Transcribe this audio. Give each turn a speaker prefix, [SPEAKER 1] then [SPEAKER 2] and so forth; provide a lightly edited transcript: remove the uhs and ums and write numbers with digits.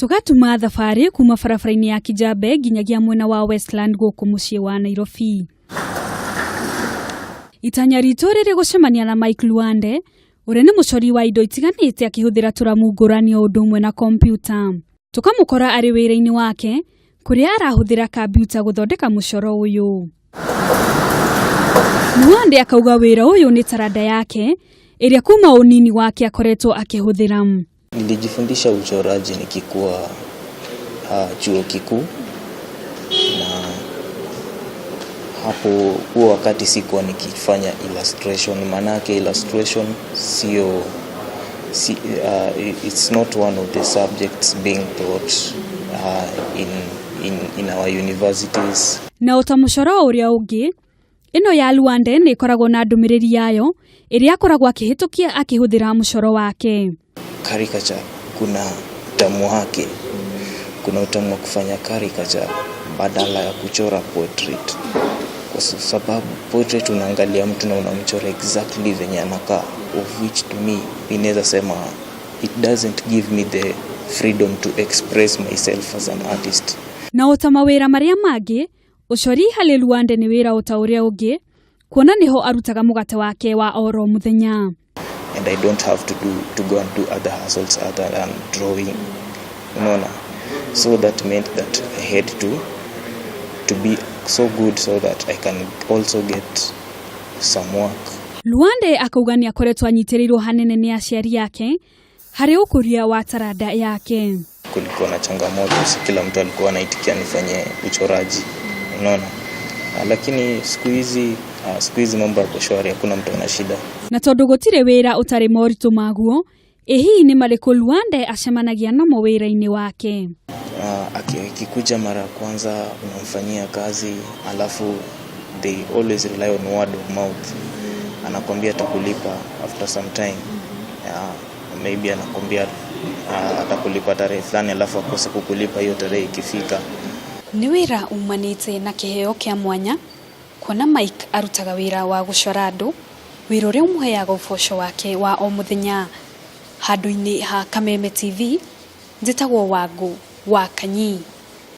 [SPEAKER 1] Tugatuma thabarĩ kuma barabara-inĩ ya Kijabe nginyagia mwena wa Westland gũkũ mũciĩ wa Nairobi. Itanya ritũ rĩrĩ gũcemania na Mike Luande, ũrĩa nĩ mũcori wa indo itiganĩte akĩhũthĩra tũramu ngũrani o ũndũ ũmwe na kompiuta. Tũkamũkora arĩ wĩra-inĩ wake, kũrĩa arahũthĩra kompiuta gũthondeka mũcoro ũyũ. Luande akauga wĩra ũyũ nĩ taranda yake, ĩrĩa kuma ũnini wake akoretwo akĩhũthĩra.
[SPEAKER 2] Nilijifundisha uchoraji nikikuwa chuo kikuu, na hapo huo wakati sikuwa nikifanya illustration, manake illustration it's not one of the subjects being taught in our universities.
[SPEAKER 1] Na utamucoro ũrĩa ũngĩ, ĩno ya Luande nĩ ĩkoragwo na ndũmĩrĩri yayo ĩrĩa akoragwo akĩhĩtũkia akĩhũthĩra mũcoro wake.
[SPEAKER 2] Caricature kuna utamu wake, kuna utamu wa kufanya caricature badala ya kuchora portrait, kwa sababu portrait unaangalia mtu na unamchora exactly venye anakaa, of which to me inaweza sema it doesn't give me the freedom to express myself as an artist.
[SPEAKER 1] Na utamawĩra marĩa mangĩ, ũcori harĩ Luande nĩ wĩra ũta ũrĩa ũngĩ, kuona niho arutaga mũgate wake wa oro mũthenya.
[SPEAKER 2] And I don't have to go and do other hustles other than drawing, so that meant that I had to be so good so that I can also get some work.
[SPEAKER 1] Luande akauga nĩ akoretwo anyitĩrĩirwo hanene nĩ aciari yake harĩ ũkũria wa taranda yake.
[SPEAKER 2] Kulikuwa na changamoto, si kila mtu alikuwa anaitikia nifanye uchoraji, lakini siku hizi mambo yako shwari, hakuna mtu ana shida.
[SPEAKER 1] Na tondũ gũtirĩ wĩra ũtarĩ moritũ maguo, hihi nĩ marĩkũ Luande acemanagia namo wĩra-inĩ wake?
[SPEAKER 2] Akikuja mara kwanza unamfanyia kazi, alafu they always rely on word of mouth. Anakwambia atakulipa after some time, maybe anakwambia atakulipa tarehe fulani, alafu akose kukulipa hiyo tarehe ikifika.
[SPEAKER 1] Nĩ wĩra umanĩte na kĩheo kĩa mwanya, kuona Mike arutaga wĩra wa gũcora andũ, wĩra ũrĩa ũmũheaga ũboco wake wa o mũthenya. Handũ-inĩ ha Kameme TV, njĩtagwo Wangũ wa Kanyi.